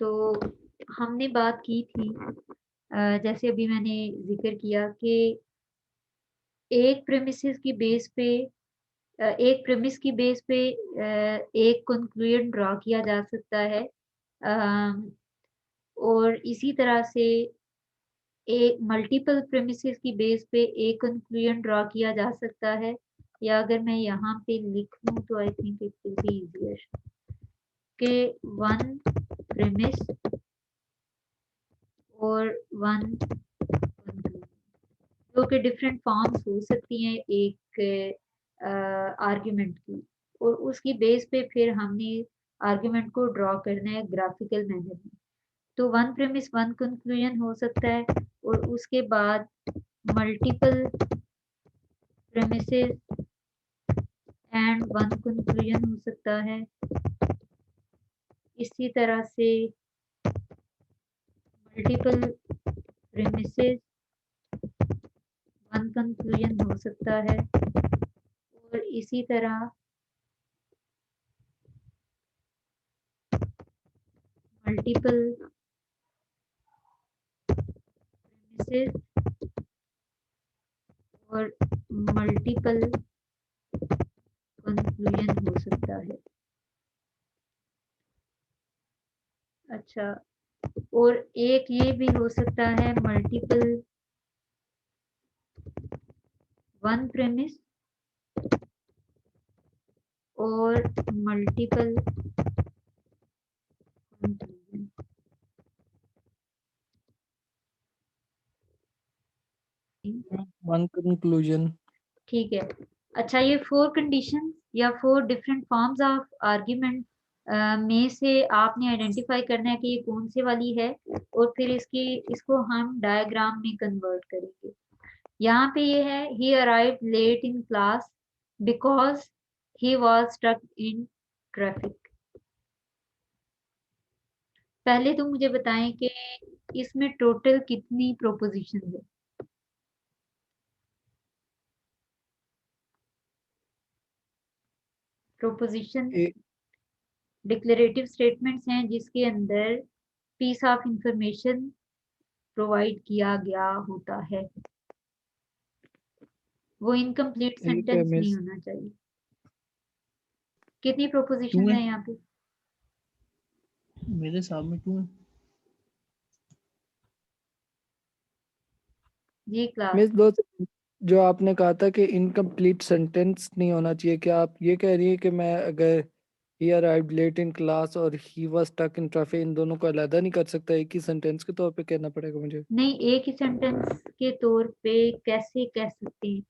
तो हमने बात की थी जैसे अभी मैंने ज़िक्र किया कि एक प्रेमिसेस की बेस पे एक प्रेमिस की बेस पे एक कंक्लूजन ड्रा किया जा सकता है। और इसी तरह से एक मल्टीपल प्रेमिसेस की बेस पे एक कंक्लूजन ड्रा किया जा सकता है। या अगर मैं यहाँ पे लिख लूँ तो I think it will be easier कि वन प्रेमिस और वन कंक्लूजन जो कि डिफरेंट फॉर्म्स हो सकती हैं एक आर्ग्यूमेंट की, और उसकी बेस पे फिर हमने आर्ग्यूमेंट को ड्रॉ करना है ग्राफिकल मैनर में। तो वन प्रेमिस वन कंक्लूजन हो सकता है, और उसके बाद multiple premises and one conclusion हो सकता है। इसी तरह से मल्टीपल प्रेमिसेस वन कंक्लूजन हो सकता है, और इसी तरह मल्टीपल प्रेमिसेस और मल्टीपल कंक्लूजन हो सकता है। अच्छा, और एक ये भी हो सकता है मल्टीपल वन प्रेमिस और मल्टीपल कंक्लूजन। One conclusion. ठीक है। अच्छा, ये 4 कंडीशंस या 4 डिफरेंट फॉर्म्स ऑफ आर्ग्यूमेंट में से आपने आइडेंटिफाई करना है कि ये कौन सी वाली है, और फिर इसको हम डायग्राम में कन्वर्ट करेंगे। यहाँ पे ये है he arrived late in class because he was stuck in traffic. पहले तो मुझे बताएं कि इसमें टोटल कितनी प्रोपोजिशन है। प्रोपोजिशन डिक्लेरेटिव स्टेटमेंट्स हैं जिसके अंदर पीस ऑफ इंफॉर्मेशन प्रोवाइड किया गया होता है। वो इनकम्प्लीट सेंटेंस नहीं होना चाहिए। कितनी प्रोपोजिशन है यहाँ पे? मेरे सामने 2 है। जी क्लास। मिस दो, जो आपने कहा था कि इनकम्प्लीट सेंटेंस नहीं होना चाहिए, क्या आप ये कह रही है कि मैं अगर he arrived late in class और he was stuck in traffic इन दोनों को अलग नहीं कर सकता, एक ही सेंटेंस के तौर पे कहना पड़ेगा मुझे? नहीं, एक ही सेंटेंस के तौर पे कैसे कह सकते हैं?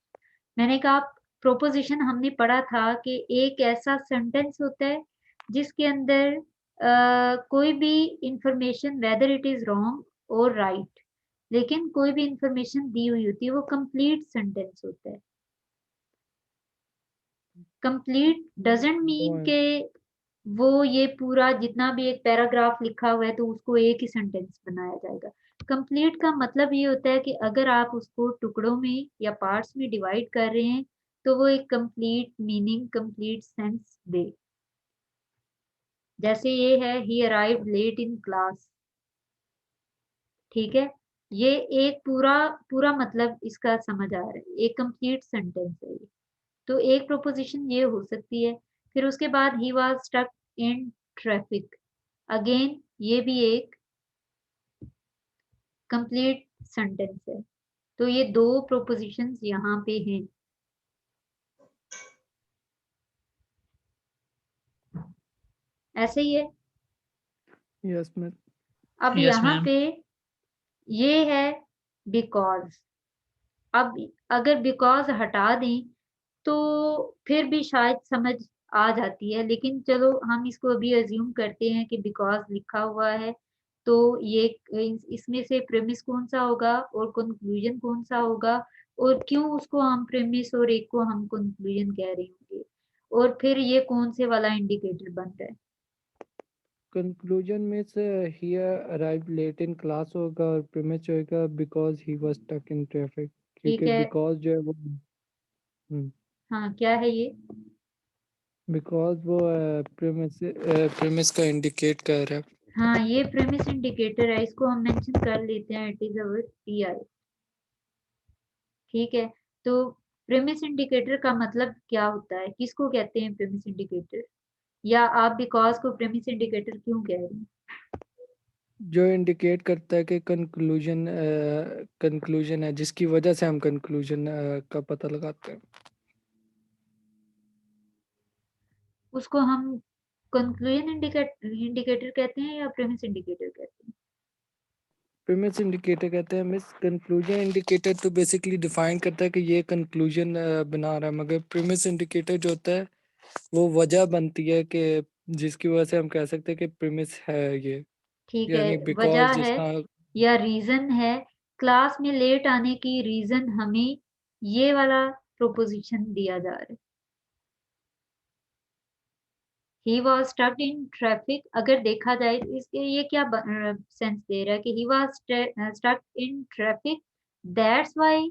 मैंने कहा प्रोपोजिशन हमने पढ़ा था कि एक ऐसा सेंटेंस होता है जिसके अंदर कोई भी information whether it is wrong और राइट, लेकिन कोई भी इंफॉर्मेशन दी हुई होती है, वो कंप्लीट सेंटेंस होता है। कंप्लीट डजंट मीन के वो ये पूरा जितना भी एक पैराग्राफ लिखा हुआ है तो उसको एक ही सेंटेंस बनाया जाएगा। कंप्लीट का मतलब ये होता है कि अगर आप उसको टुकड़ों में या पार्ट्स में डिवाइड कर रहे हैं तो वो एक कंप्लीट मीनिंग कंप्लीट सेंस दे। जैसे ये है he arrived late in class, ठीक है, ये एक पूरा पूरा मतलब इसका समझ आ रहा है, एक कंप्लीट सेंटेंस है ये। तो एक प्रोपोजिशन ये हो सकती है। फिर उसके बाद he was stuck in traffic, again ये भी एक कंप्लीट सेंटेंस है। तो ये दो प्रोपोजिशंस यहाँ पे हैं। ऐसे ही है। Yes ma'am. अब यहाँ पे ये है बिकॉज। अब अगर बिकॉज हटा दें तो फिर भी शायद समझ आ जाती है, लेकिन चलो हम इसको अभी अज्यूम करते हैं कि बिकॉज लिखा हुआ है। तो ये इसमें से प्रेमिस कौन सा होगा और कंक्लूजन कौन सा होगा, और क्यों उसको हम प्रेमिस और एक को हम कंक्लूजन कह रहे होंगे, और फिर ये कौन से वाला इंडिकेटर बन रहा है? कंक्लूजन में से he arrived late in class होगा और प्रीमिस होगा because he was stuck in traffic, ठीक क्योंकि है। बिकॉज जो है वो हाँ, क्या है ये? बिकॉज वो प्रीमिस प्रीमिस का इंडिकेट कर रहा है। हाँ, ये प्रेमिस इंडिकेटर है, इसको हम मेंशन कर लेते हैं, इट इज अवर पीआई। ठीक है, तो प्रेमिस इंडिकेटर का मतलब क्या होता है, किसको कहते हैं प्रेमिस इंडिकेटर, या आप बिकॉज को प्रेमिस इंडिकेटर क्यों कह रहे हैं? जो इंडिकेट करता है कि कंक्लूजन है, जिसकी वजह से हम कंक्लूजन का पता लगाते हैं। उसको हम कंक्लूजन इंडिकेटर कहते हैं या प्रेमिस इंडिकेटर कहते हैं? प्रीमिस इंडिकेटर कहते हैं मिस। कंक्लूजन इंडिकेटर तो बेसिकली डिफाइन करता है कि ये कंक्लूजन बना रहा है, मगर प्रीमिस इंडिकेटर जो होता है वो वजह बनती है कि जिसकी वजह से हम कह सकते हैं कि प्रीमिस है ये। ठीक है, यानी वजह बिकॉज है जिसका या रीजन है, क्लास में लेट आने की रीजन हमें ये वाला प्रोपोजिशन दिया जा रहा है, he was stuck in traffic. अगर देखा जाए इसके ये क्या सेंस दे रहा है कि he was stuck in traffic, that's why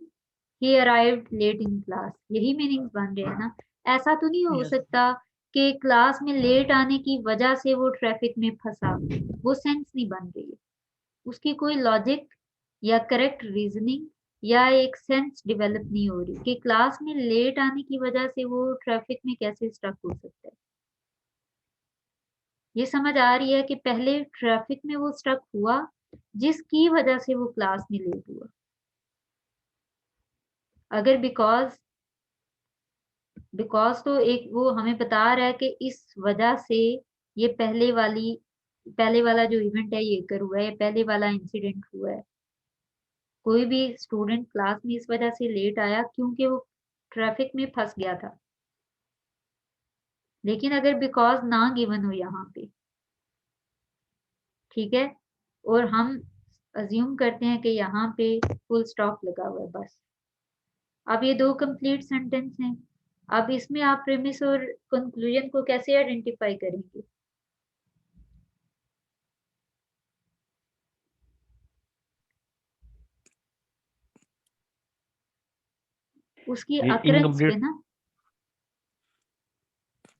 he arrived late in class, यही मीनिंग्स बन रहे हैं ना। ऐसा तो नहीं हो यस सकता कि क्लास में लेट आने की वजह से वो ट्रैफिक में फंसा, वो सेंस नहीं बन रही है, उसकी कोई लॉजिक या करेक्ट रीजनिंग या एक सेंस डेवलप नहीं हो रही कि क्लास में लेट आने की वजह से वो ट्रैफिक में कैसे स्टक हो सकता है। ये समझ आ रही है कि पहले ट्रैफिक में वो स्टक हुआ जिसकी वजह से वो क्लास में लेट हुआ। अगर बिकॉज बिकॉज तो एक वो हमें बता रहा है कि इस वजह से ये पहले वाला जो इवेंट है ये कर हुआ है, पहले वाला इंसिडेंट हुआ है। कोई भी स्टूडेंट क्लास में इस वजह से लेट आया क्योंकि वो ट्रैफिक में फंस गया था। लेकिन अगर बिकॉज ना गिवन हो यहाँ पे, ठीक है, और हम अज्यूम करते हैं कि यहाँ पे फुल स्टॉप लगा हुआ है बस। अब ये दो कंप्लीट सेंटेंस हैं, अब इसमें आप प्रेमिस और कंक्लूजन को कैसे आइडेंटिफाई करेंगे? उसकी ये अकरेंस पे इनकम्प्लीट ना।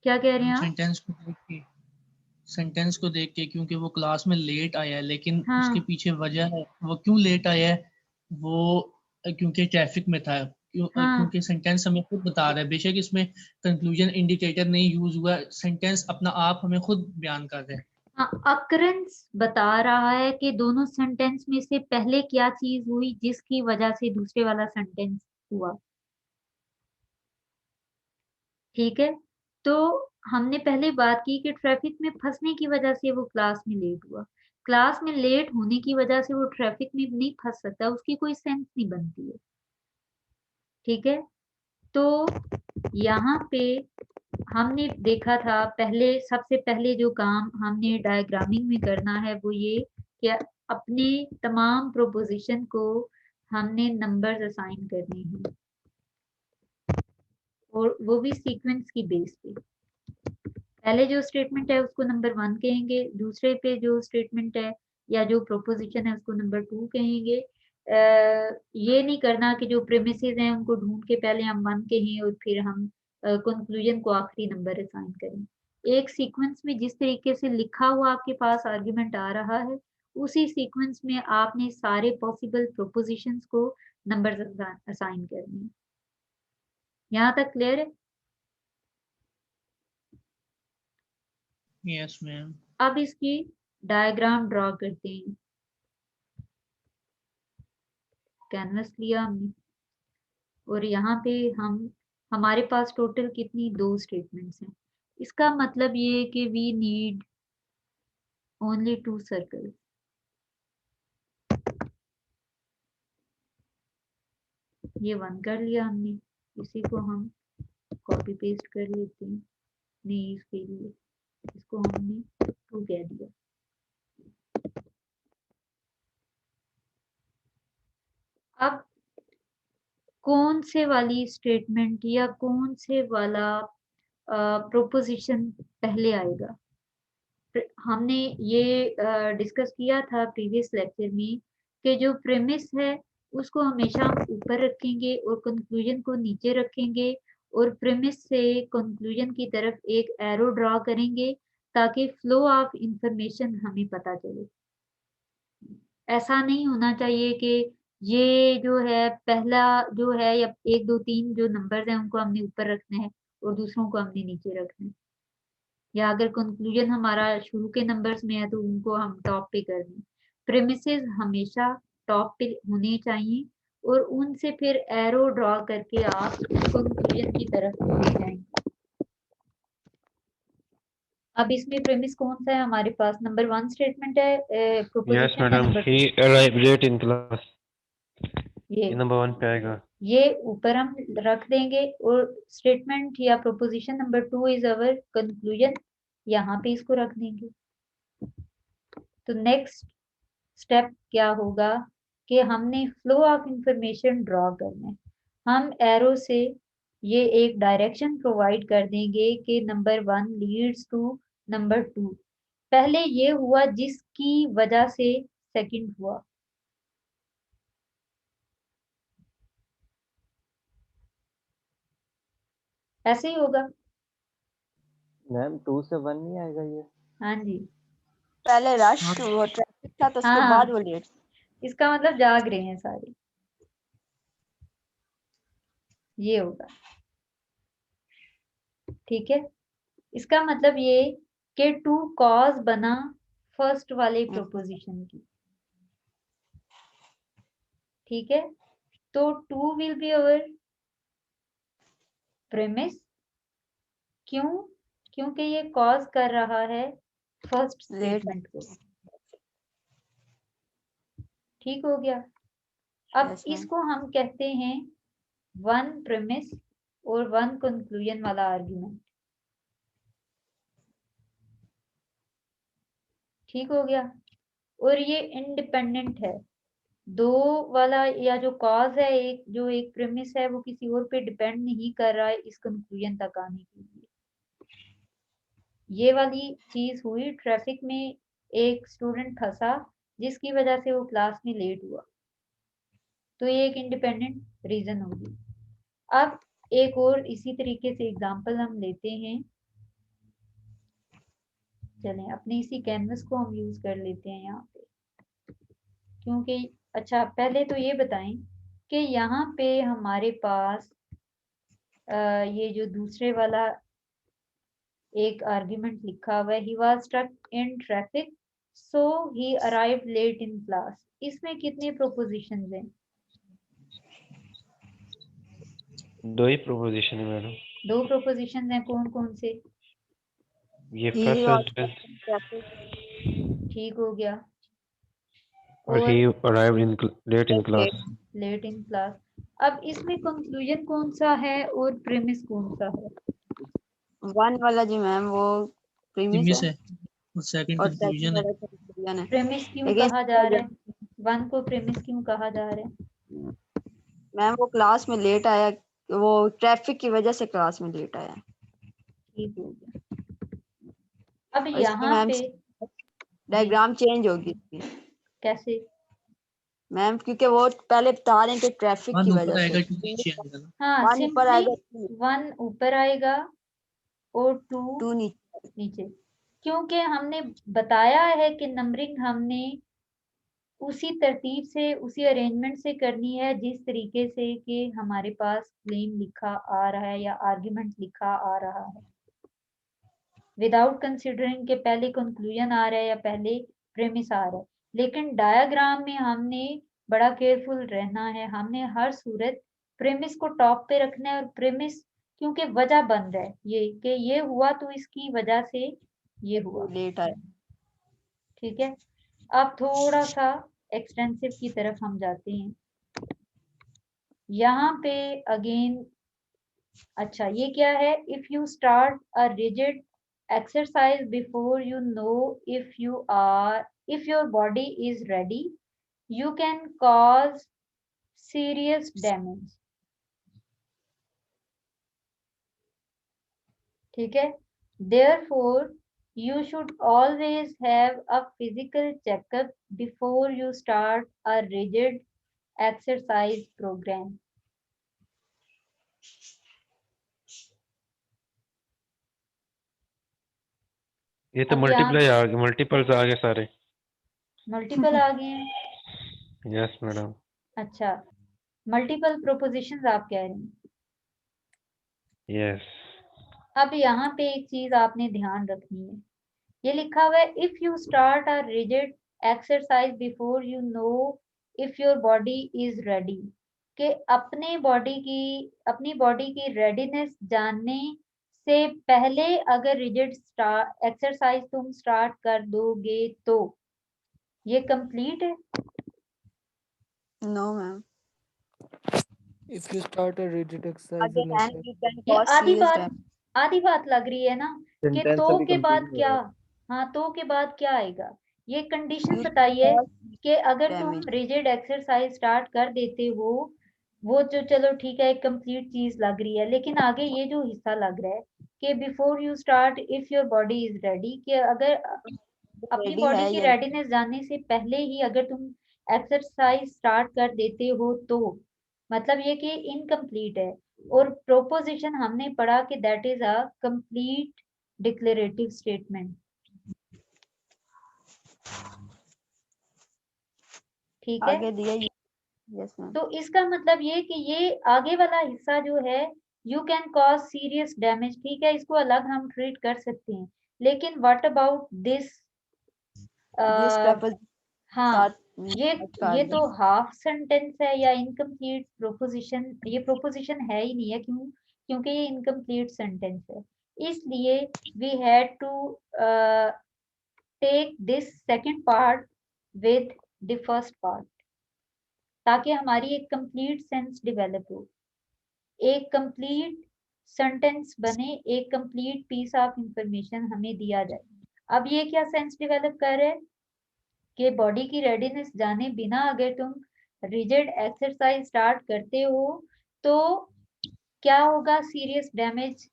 क्या कह रहे हैं आप? सेंटेंस को देख के क्योंकि वो क्लास में लेट आया है, लेकिन उसके हाँ पीछे वजह है वो क्यों लेट आया है। वो क्योंकि ट्रैफिक में था। हाँ क्योंकि सेंटेंस हमें खुद बता रहा है, बेशक इसमें कंक्लूजन इंडिकेटर नहीं यूज हुआ, सेंटेंस अपना आप हमें खुद बयान कर रहा है। हाँ, अकरेंस बता रहा है कि दोनों सेंटेंस में से पहले क्या चीज हुई जिसकी वजह से दूसरे वाला सेंटेंस हुआ। ठीक है, तो हमने पहले बात की कि ट्रैफिक में फंसने की वजह से वो क्लास में लेट हुआ। क्लास में लेट होने की वजह से वो ट्रैफिक में नहीं फंस सकता, उसकी कोई सेंस नहीं बनती है। ठीक है, तो यहाँ पे हमने देखा था पहले, सबसे पहले जो काम हमने डायग्रामिंग में करना है वो ये कि अपने तमाम प्रोपोजिशन को हमने नंबर्स असाइन करने हैं, और वो भी सीक्वेंस की बेस पे। पहले जो स्टेटमेंट है उसको नंबर 1 कहेंगे, दूसरे पे जो स्टेटमेंट है या जो प्रोपोजिशन है उसको नंबर 2 कहेंगे। ये नहीं करना कि जो प्रेमिसेस हैं उनको ढूंढ के पहले हम 1 कहें और फिर हम कंक्लूजन को आखिरी नंबर असाइन करें। एक सीक्वेंस में जिस तरीके से लिखा हुआ आपके पास आर्ग्यूमेंट आ रहा है, उसी सीक्वेंस में आपने सारे पॉसिबल प्रोपोजिशंस को नंबर असाइन करने हैं। यहाँ तक क्लियर है? Yes ma'am. अब इसकी डायग्राम ड्रॉ करते हैं। कैनवस लिया हमने, और यहाँ पे हमारे पास टोटल कितनी 2 स्टेटमेंट्स हैं। इसका मतलब ये है कि वी नीड ओनली 2 सर्कल। ये 1 कर लिया हमने, इसी को हम कॉपी पेस्ट कर लेते हैं। नहीं, इसके लिए इसको हमने 2 कह दिया। अब कौन से वाली स्टेटमेंट या कौन से वाला प्रोपोजिशन पहले आएगा? हमने ये डिस्कस किया था प्रीवियस लेक्चर में कि जो प्रेमिस है उसको हमेशा हम ऊपर रखेंगे और कंक्लूजन को नीचे रखेंगे, और प्रेमिस से कंक्लूजन की तरफ एक एरो ड्रॉ करेंगे ताकि फ्लो ऑफ इंफॉर्मेशन हमें पता चले। ऐसा नहीं होना चाहिए कि ये जो है पहला जो है या 1 2 3 जो नंबर्स हैं उनको हमने ऊपर रखना है और दूसरों को हमने नीचे रखना है। या अगर कंक्लूजन हमारा शुरू के नंबर्स में है तो उनको हम टॉप पे कर दें। प्रेमिसेस हमेशा टॉप पे होने चाहिए और उनसे फिर एरो ड्रॉ करके आप कंक्लूजन की तरफ ले जाएंगे। अब इसमें प्रेमिस कौन सा है हमारे पास? नंबर 1 स्टेटमेंट है, यस प्रोपोजिशन है madam, number 2? He arrive late in class, ये ये नंबर 1 पे आएगा। ये ऊपर हम रख देंगे और स्टेटमेंट या proposition number 2 is our conclusion, यहाँ पे इसको रख देंगे। तो नेक्स्ट स्टेप क्या होगा कि हमने फ्लो ऑफ इंफॉर्मेशन ड्रॉ करना है। हम एरो से ये एक डायरेक्शन प्रोवाइड कर देंगे कि नंबर 1 लीड्स टू नंबर 2। पहले ये हुआ जिसकी वजह से सेकंड हुआ। ऐसे ही होगा। मैम 2 से 1 नहीं आएगा ये? हाँ जी, पहले रश हाँ। वो ट्रैफिक था तो उसके हाँ बाद वो लेट। इसका मतलब जाग रहे हैं सारे, ये होगा। ठीक है, इसका मतलब ये कि टू कॉज बना फर्स्ट वाले प्रोपोजिशन की। ठीक है, तो two will be our premise. क्यों? क्योंकि ये कॉज कर रहा है फर्स्ट स्टेटमेंट को। ठीक हो गया। अब Yes, ma'am. इसको हम कहते हैं 1 प्रेमिस और 1 कंक्लूजन वाला आर्गुमेंट। ठीक हो गया। और ये इंडिपेंडेंट है। 2 वाला या जो कॉज है, एक जो एक प्रेमिस है वो किसी और पे डिपेंड नहीं कर रहा है इस कंक्लूजन तक आने के लिए। ये वाली चीज हुई ट्रैफिक में, एक स्टूडेंट फंसा जिसकी वजह से वो क्लास में लेट हुआ, तो ये एक इंडिपेंडेंट रीजन होगी। अब एक और इसी तरीके से एग्जांपल हम लेते हैं। चलें अपने इसी कैनवस को हम यूज कर लेते हैं यहाँ पे, क्योंकि अच्छा पहले तो ये बताएं कि यहाँ पे हमारे पास ये जो दूसरे वाला एक आर्ग्यूमेंट लिखा हुआ है, he was stuck in traffic so he arrived late in class. इसमें कितने प्रोपोजिशंस हैं? 2 ही प्रोपोजिशन है मैडम। 2 प्रोपोजिशंस हैं। कौन कौन से? ये He first was sentence traffic. ठीक हो गया। और he arrived in late in class. Late in class. अब इसमें कंक्लूजन कौन सा है और प्रेमिस कौन सा है? 1 वाला जी मैम वो प्रीमिस प्रीमिस है है और सेकंड और कंक्लूजन सेकंड है। वाला कंक्लूजन है। प्रेमिस क्यों लेकिन कहा जा रहा है? 1 को प्रेमिस क्यों कहा जा रहा है? मैम वो क्लास में लेट आया, वो ट्रैफिक की वजह से क्लास में लेट आया। ठीक हो गया। अब और इसकी यहाँ मैम पे डायग्राम चेंज होगी इसकी कैसे? मैम, क्योंकि वो पहले बता रहे हैं कि ट्रैफिक की 1 ऊपर वजह आएगा से 2 नीचे आएगा ना। हाँ 1 ऊपर आएगा, सिंपली 1 ऊपर आएगा और 2 2 नीचे। नीचे, क्योंकि हमने बताया है कि नंबरिंग हमने उसी तरतीब से उसी अरेंजमेंट से करनी है जिस तरीके से कि हमारे पास क्लेम लिखा आ रहा है या आर्ग्यूमेंट लिखा आ रहा है, विदाउट कंसिडरिंग के पहले कंक्लूजन आ रहा है या पहले प्रेमिस आ रहा है। लेकिन डायग्राम में हमने बड़ा केयरफुल रहना है। हमने हर सूरत प्रेमिस को टॉप पे रखना है और प्रेमिस क्योंकि वजह बन रहा है ये कि ये हुआ तो इसकी वजह से ये हुआ। लेट आया। ठीक है, अब थोड़ा सा एक्सटेंसिव की तरफ हम जाते हैं। यहाँ पे अगेन अच्छा ये क्या है? If you start a rigid exercise before you know if your body is ready, you can cause serious damage. ठीक है, therefore you should always have a physical checkup before you start a rigid exercise program. ये तो अब यहाँ multiply आ गए, multiples आ गए सारे। Multiple आ गए हैं। Yes madam. अच्छा, मल्टीपल प्रोपोजिशंस आप कह रहे हैं। यस। अब यहाँ पे एक चीज आपने ध्यान रखनी है, ये लिखा हुआ है if you start a rigid exercise before you know if your body is ready, कि अपनी बॉडी की रेडीनेस जानने से पहले अगर रिजिड एक्सरसाइज तुम स्टार्ट कर दोगे तो ये कंप्लीट है। No ma'am, If you start a rigid exercise, again let's and say, you can ये कॉज सीरियस डैमेज। आधी बात लग रही है ना कि सेंटेंस तो अभी के बाद कंप्लीट हो क्या। रहा है। हाँ, तो के बाद क्या आएगा, ये कंडीशन You बताइए cause कि अगर तुम damage. रिजिड एक्सरसाइज स्टार्ट कर देते हो, वो जो चलो ठीक है एक कंप्लीट चीज लग रही है, लेकिन आगे ये जो हिस्सा लग रहा है कि before you start if your body is ready, कि अगर अपनी रेडी बॉडी है की या रेडीनेस जानने से पहले ही अगर तुम एक्सरसाइज स्टार्ट कर देते हो तो मतलब ये कि इनकम्प्लीट है। और प्रोपोजिशन हमने पढ़ा कि that is a complete declarative statement. ठीक है, आगे दिया। Yes ma'am. तो इसका मतलब ये कि ये आगे वाला हिस्सा जो है you can cause serious damage, ठीक है, इसको अलग हम ट्रीट कर सकते हैं, लेकिन what about this. This preposition हाँ, साथ ये तो हाफ सेंटेंस है या इनकम्प्लीट प्रोपोजिशन, ये प्रोपोजिशन है ही नहीं है, क्योंकि ये इनकम्प्लीट सेंटेंस है, इसलिए we had to take this second part with the first part, ताकि हमारी एक कंप्लीट सेंस डेवलप हो, एक कंप्लीट सेंटेंस बने, एक कंप्लीट पीस ऑफ इंफॉर्मेशन हमें दिया जाए। अब ये क्या सेंस डेवलप कर रहे हैं कि बॉडी की रेडीनेस जाने बिना अगर तुम रिजिड एक्सरसाइज स्टार्ट करते हो तो क्या होगा, सीरियस डैमेज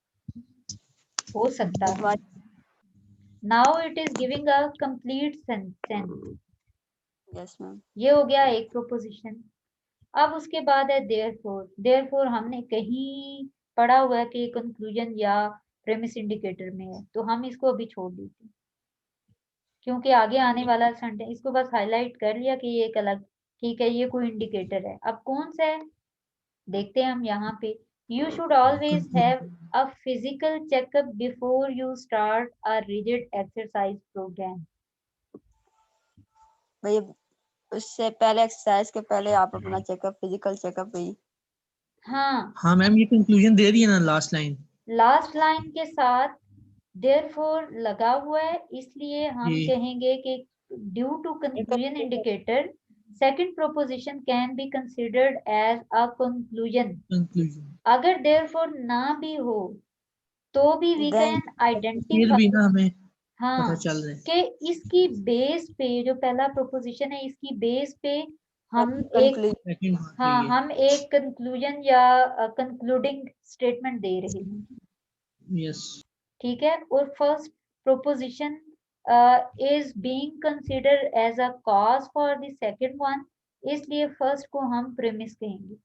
हो सकता है। Now it is giving a complete sense. Yes ma'am. ये हो गया एक प्रोपोजिशन। अब उसके बाद है देयरफॉर। देयरफॉर हमने कहीं पढ़ा हुआ है कि कंक्लूजन या प्रेमिस इंडिकेटर में है, तो हम इसको अभी छोड़ देते हैं, क्योंकि आगे आने वाला सेंटेंस इसको बस हाईलाइट कर लिया कि ये एक अलग, ठीक है, ये कोई इंडिकेटर है। अब कौन सा है देखते हैं हम यहाँ पे। You should always have a physical checkup before you start a rigid exercise program. भाई उससे पहले, एक्सरसाइज के पहले आप अपना चेकअप, फिजिकल चेकअप भी। हाँ मैम ये कंक्लूजन दे दी है ना लास्ट लाइन। लास्ट लाइन के साथ देयरफॉर लगा हुआ है, इसलिए हम जी। कहेंगे कि due to conclusion indicator second proposition can be considered as a conclusion. Conclusion अगर देयरफॉर ना भी हो तो भी वी Then कैन फिर आइडेंटिफाई, भी ना हमें पता हाँ, चल रहा है। कि इसकी बेस पे जो पहला प्रोपोजिशन है इसकी बेस पे हम एक, conclude सेकंड बात हाँ, ये हम एक कंक्लूजन या कंक्लूडिंग स्टेटमेंट दे रहे हैं, यस। ठीक है। और first proposition is being considered as a cause for the second one, इसलिए फर्स्ट को हम प्रेमिस कहेंगे,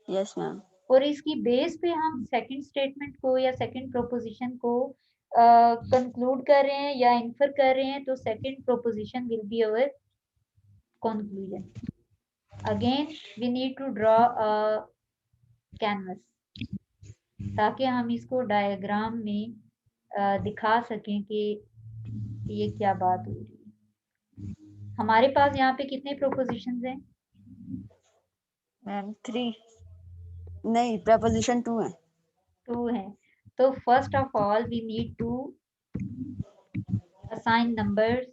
यस मैम। और इसकी बेस पे हम सेकंड स्टेटमेंट को या सेकंड प्रोपोजिशन को कंक्लूड कर रहे हैं या इन्फर कर रहे हैं, तो second proposition will be our conclusion. Again we need to draw a canvas, ताकि हम इसको डायग्राम में दिखा सकें कि ये क्या बात हो रही है। हमारे पास यहाँ पे कितने प्रोपोजिशंस हैं? मैम 3 नहीं, प्रपोजिशन 2 है। 2 हैं। तो first of all we need to assign numbers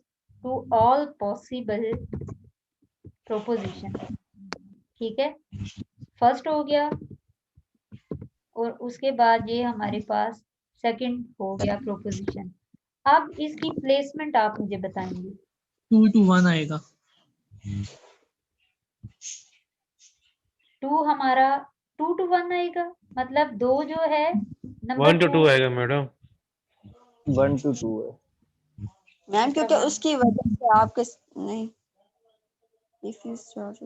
to all possible proposition, ठीक है, फर्स्ट हो गया, और उसके बाद ये हमारे पास सेकंड हो गया प्रोपोजिशन। अब इसकी प्लेसमेंट आप मुझे बताएंगे। 2 to 1 आएगा। 2 हमारा 2 to 1 आएगा, मतलब 2 जो है नंबर 1 to 2 आएगा मैडम। 1 to 2 है मैम, क्योंकि अच्छा, उसकी वजह से आपके नहीं, if you start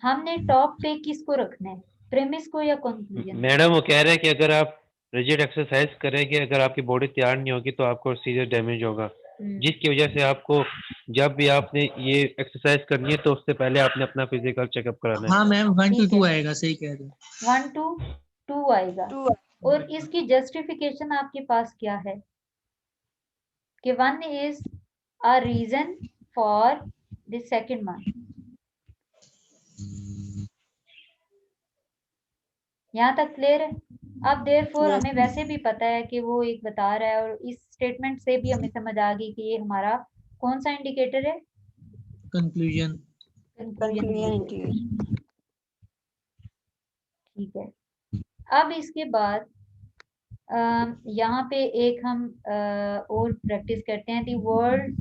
हमने टॉप पे किसको रखना है, प्रेमिस को या कंक्लूजन? मैडम वो कह रहे हैं कि अगर आप रिजिड एक्सरसाइज करेंगे, अगर आपकी बॉडी तैयार नहीं होगी तो आपको सीरियस डैमेज होगा, जिसकी वजह से आपको जब भी आपने ये एक्सरसाइज करनी है तो उससे पहले आपने अपना फिजिकल चेकअप कराना है। हाँ मैम 1 to ठीक 2 है। आएगा, सही कह रहे हो। 1 to 2 आएगा। 2 और इसकी जस्टिफिकेशन आपके पास क्या है कि 1 is a reason for the second month. यहाँ तक क्लियर है। अब देयरफॉर Yes. हमें वैसे भी पता है कि वो एक बता रहा है, और इस स्टेटमेंट से भी हमें समझ आ गई कि ये हमारा कौन सा इंडिकेटर है, conclusion. Conclusion conclusion indicator. include. ठीक है। अब इसके बाद यहाँ पे एक हम और प्रैक्टिस करते हैं दी वर्ड।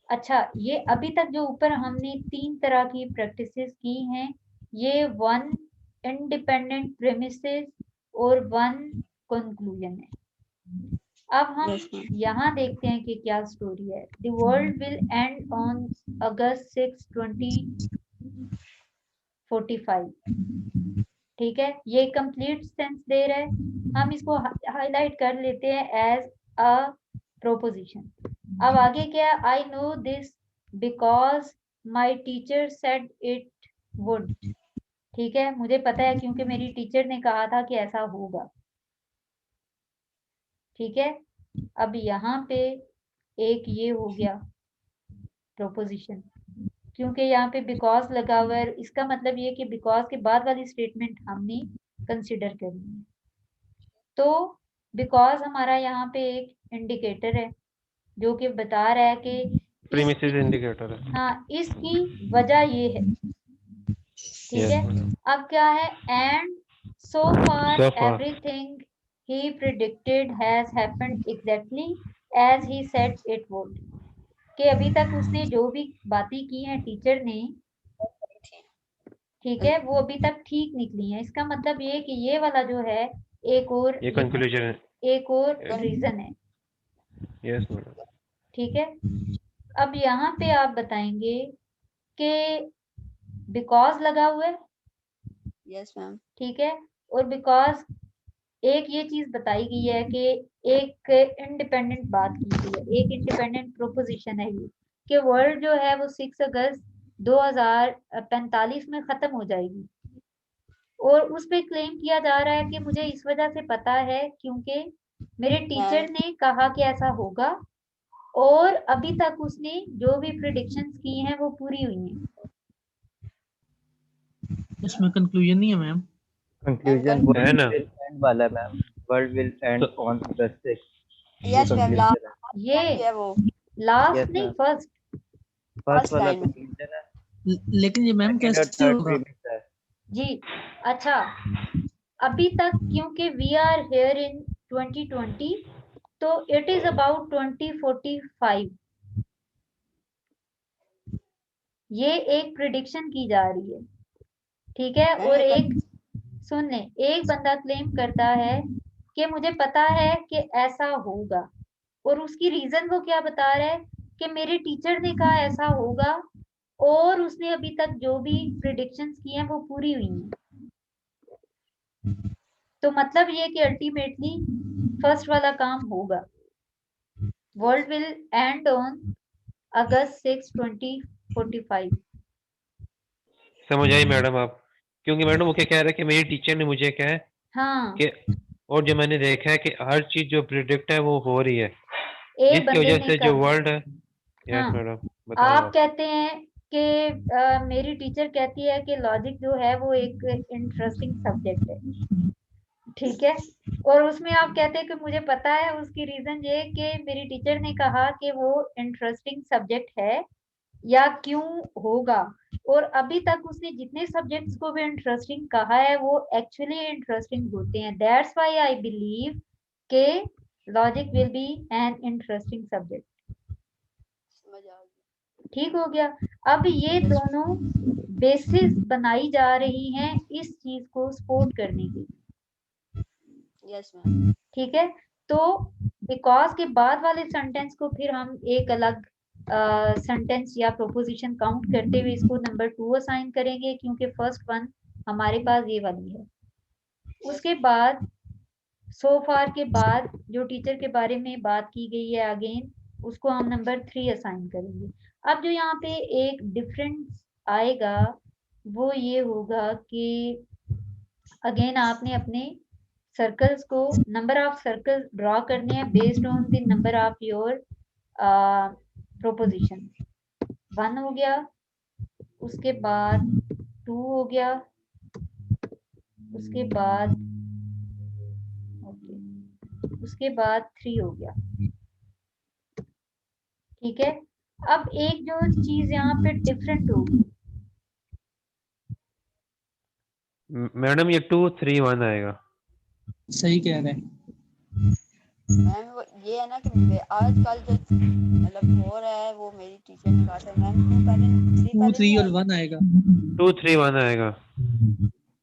अच्छा, ये अभी तक जो ऊपर हमने 3 तरह की प्रैक्टिसेस की हैं, ये 1 इंडिपेंडेंट प्रेमिसेस और 1 कंक्लूजन है। अब हम Yes, ma'am. यहाँ देखते हैं कि क्या स्टोरी है। The world will and on August 6, 2045। ठीक है, ये कंप्लीट सेंस दे रहा है। हम इसको हाईलाइट कर लेते हैं एज अ प्रोपोजिशन। अब आगे क्या, I know this because my teacher said it would. ठीक है, मुझे पता है क्योंकि मेरी टीचर ने कहा था कि ऐसा होगा। ठीक है, अब यहाँ पे एक ये हो गया प्रोपोजिशन, क्योंकि यहाँ पे बिकॉज लगा हुआ है, इसका मतलब ये कि बिकॉज के बाद वाली स्टेटमेंट हमने कंसिडर करनी है। तो बिकॉज हमारा यहाँ पे एक इंडिकेटर है जो कि बता रहा है कि प्रीमिसेस इंडिकेटर है। हाँ, इसकी वजह ये है। ठीक है। अब क्या है, and so far So far. Everything he predicted has happened exactly as he said it would. कि अभी तक उसने जो भी बातें की हैं टीचर ने, ठीक है, वो अभी तक ठीक निकली हैं। इसका मतलब ये कि ये वाला जो है एक और ये कंक्लूजन है। एक और रीजन है। Yes madam. ठीक है। अब यहाँ पे आप बताएंगे कि बिकॉज लगा हुआ है। Yes, ma'am. ठीक है, और बिकॉज एक ये चीज बताई गई है कि एक इंडिपेंडेंट बात की गई है, एक इंडिपेंडेंट प्रोपोजिशन है ये, कि वर्ल्ड जो है वो 6 अगस्त 2045 में खत्म हो जाएगी। और उस पे क्लेम किया जा रहा है कि मुझे इस वजह से पता है क्योंकि मेरे टीचर ने कहा कि ऐसा होगा, और अभी तक उसने जो भी प्रिडिक्शंस की हैं वो पूरी हुई हैं। इसमें कंक्लूजन नहीं है मैम। कंक्लूजन And है ना? वर्ल्ड विल एंड वाला है मैम, वर्ल्ड विल एंड तो- on August 6। Yes, ma'am. Last ये है वो लास्ट Yes, नहीं, ma'am. फर्स्ट। फर्स्ट वाला line में। कंक्लूजन है, लेकिन ये मैम सेकंड और कैसे थर्ड होगा? प्रीमिस है। जी अच्छा, अभी तक क्योंकि वी आर हेयर इन 2020, तो इट इज अबाउट 2045। ये एक प्रिडिक्शन की जा रही है। ठीक है, और एक सुनने, एक बंदा क्लेम करता है कि मुझे पता है कि ऐसा होगा, और उसकी रीजन वो क्या बता रहा है कि मेरे टीचर ने कहा ऐसा होगा, और उसने अभी तक जो भी प्रिडिक्शंस की हैं वो पूरी हुई हैं। तो मतलब ये कि अल्टीमेटली फर्स्ट वाला काम होगा। World will and on August 6, 2045। समझ आई मैडम आप? क्योंकि मैडम वो क्या कह रहा है कि मेरी टीचर ने मुझे कहा है हाँ, कि, और जो मैंने देखा है कि हर चीज जो प्रिडिक्ट है वो हो रही है, एक जिसकी बंदे वजह ने से जो कहा। वर्ल्ड है। यस हाँ, मैडम, बताएं आप आप। कहते हैं कि मेरी टीचर कहती है कि लॉजिक जो है वो एक इंटरेस्टिंग सब्जेक्ट है। ठीक है, और उसमें आप कहते हैं कि मुझे पता है, उसकी रीजन ये कि मेरी टीचर ने कहा कि वो इंटरेस्टिंग सब्जेक्ट है या क्यों होगा, और अभी तक उसने जितने सब्जेक्ट्स को भी इंटरेस्टिंग कहा है वो एक्चुअली इंटरेस्टिंग होते हैं। दैट्स व्हाई आई बिलीव के logic will be an interesting subject. समझ आ गई। ठीक हो गया। अब ये दोनों बेसिस बनाई जा रही हैं इस चीज को सपोर्ट करने की। Yes, ma'am. ठीक है, तो बिकॉज के बाद वाले सेंटेंस को फिर हम एक अलग सेंटेंस या प्रोपोजिशन काउंट करते हुए इसको नंबर 2 असाइन करेंगे, क्योंकि फर्स्ट वन हमारे पास ये वाली है। उसके बाद सो फार के बाद जो टीचर के बारे में बात की गई है अगेन उसको हम नंबर 3 असाइन करेंगे। अब जो यहाँ पे एक डिफरेंस आएगा वो ये होगा कि अगेन आपने अपने सर्कल्स को नंबर ऑफ सर्कल ड्रॉ करने हैं based on the number of your proposition. 1 हो गया, उसके बाद 2 हो गया, उसके बाद उसके बाद 3 हो गया। ठीक है, अब एक जो चीज यहाँ पे डिफरेंट होगी मैडम ये 2 3 1 आएगा। सही कह रहे हैं। मैम ये है ना कि आजकल जो मतलब हो रहा है वो मेरी टीचर ने कहा था मैम 2 3 और 1 आएगा। 2 3 1 आएगा।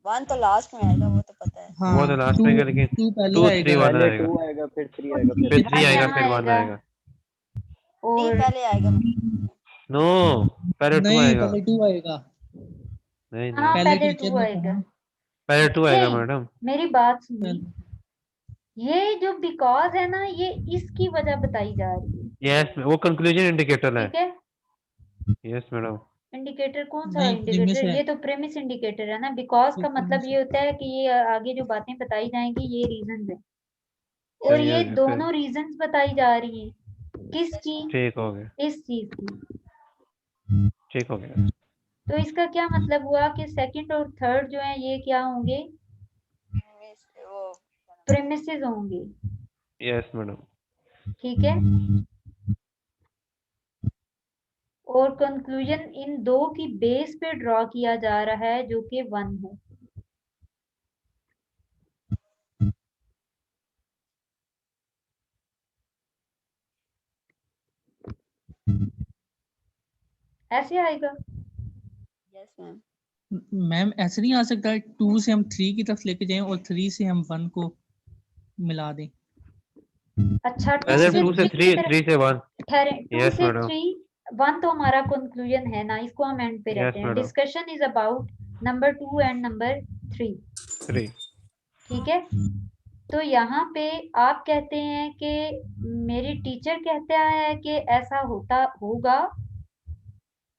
1 तो लास्ट में आएगा वो तो पता है। हाँ, वो तो लास्ट में लेकिन 2 पहले 2 आएगा। 3 1 पहले आएगा। 2 आएगा फिर 3 आएगा फिर 3 आएगा यहाँ फिर 1 आएगा। 3 और पहले आएगा। नो पहले 2 नहीं, आएगा। पहले 2 आएगा। नहीं हाँ नहीं पहले पहले टीचर 2 ने आएगा। कहा। पहले 2 आएगा नहीं, मैडम। मेरी बात सुनिए, ये जो बिकॉज है ना ये इसकी वजह बताई जा रही है। यस वो कंक्लूजन इंडिकेटर है। ठीक है, यस मैडम। इंडिकेटर कौन सा नहीं, प्रीमिस इंडिकेटर? है। ये तो प्रेमिस इंडिकेटर है ना। बिकॉज का मतलब ये होता है कि ये आगे जो बातें बताई जाएंगी ये रीजंस है और सही ये है, दोनों रीजंस बताई जा रही हैं। किसकी? ठीक हो गया। इस चीज की। ठीक हो गया। तो इसका क्या मतलब हुआ कि सेकंड और थर्ड जो है ये क्या होंगे? वो प्रेमिसेस होंगे। Yes madam. ठीक है, और कंक्लूजन इन दो की बेस पे ड्रॉ किया जा रहा है जो कि 1 है। ऐसे आएगा। Yes ma'am. मैम ऐसे नहीं आ सकता 2 से हम 3 की तरफ लेके जाएं और 3 से हम 1 को मिला दें। अच्छा, 2 पहले से 2 से 3 की 3 तरफ 3 से 1। ठहरे। 2 यस से मैडम। 3 1 तो हमारा कंक्लूजन है ना, इसको हम एंड पे यस रहते हैं। Madam. Discussion is about number 2 and number 3। 3। ठीक है, तो यहाँ पे आप कहते हैं कि मेरी टीचर कहता है कि ऐसा होता होगा।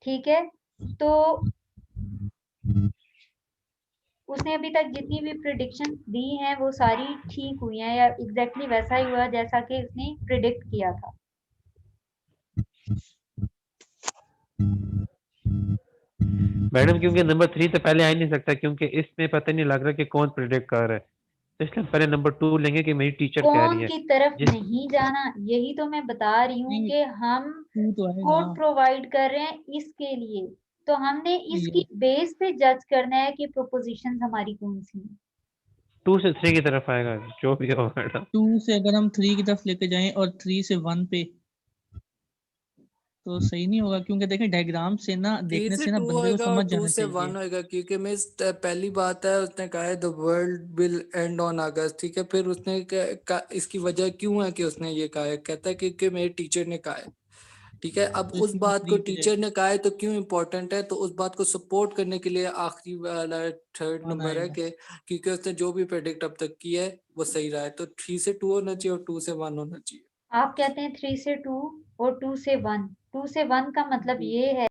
ठीक है, तो उसने अभी तक जितनी भी प्रिडिक्शन दी हैं वो सारी ठीक हुई हैं या एग्जैक्टली वैसा ही हुआ जैसा कि उसने प्रिडिक्ट किया था। मैडम क्योंकि नंबर 3 तो पहले आ ही नहीं सकता क्योंकि इसमें पता नहीं लग रहा कि कौन प्रेडिक्ट कर रहा है, तो इसलिए हम पहले नंबर 2 लेंगे कि मेरी टीचर कह रही कौन है। की तरफ जिस नहीं जाना, यही तो मैं बता रही हूँ नहीं, कि हम 2 तो आएगा। कोड प्रोवाइड कर रहे हैं इसके लिए, तो हमने इसकी ये बेस पे जज करना है कि प्रोपोजिशन हमारी कौन सी है। 2 से 3 की तरफ आएगा जो भी हो मैडम। 2 से अगर हम 3 की तरफ लेके जाएं और 3 से 1 पे तो सही नहीं होगा क्योंकि देखें डायग्राम से ना 3 देखने से से ना 2 बंदे को होएगा और समझ 2 जाना से 1 चाहिए। होएगा क्योंकि मिस पहली बात है उसने कहा है the world will and on August. ठीक है, फिर उसने इसकी वजह क्यों है कि उसने ये कहा है, कहता है क्योंकि मेरे टीचर ने कहा है। ठीक है, अब तो उस इसलिए बात को 3 पे टीचर ने कहा है तो क्यों इम्पोर्टेंट है, तो उस बात को सपोर्ट करने के लिए आखिरी वाला थर्ड 1 नंबर है आएगा। कि क्योंकि उसने जो भी प्रेडिक्ट अब तक किया है वो सही रहा है, तो 3 से 2 होना चाहिए और 2 से 1 होना चाहिए। आप कहते हैं 3 से 2 और 2 से 1। 2 से 1 का मतलब ये है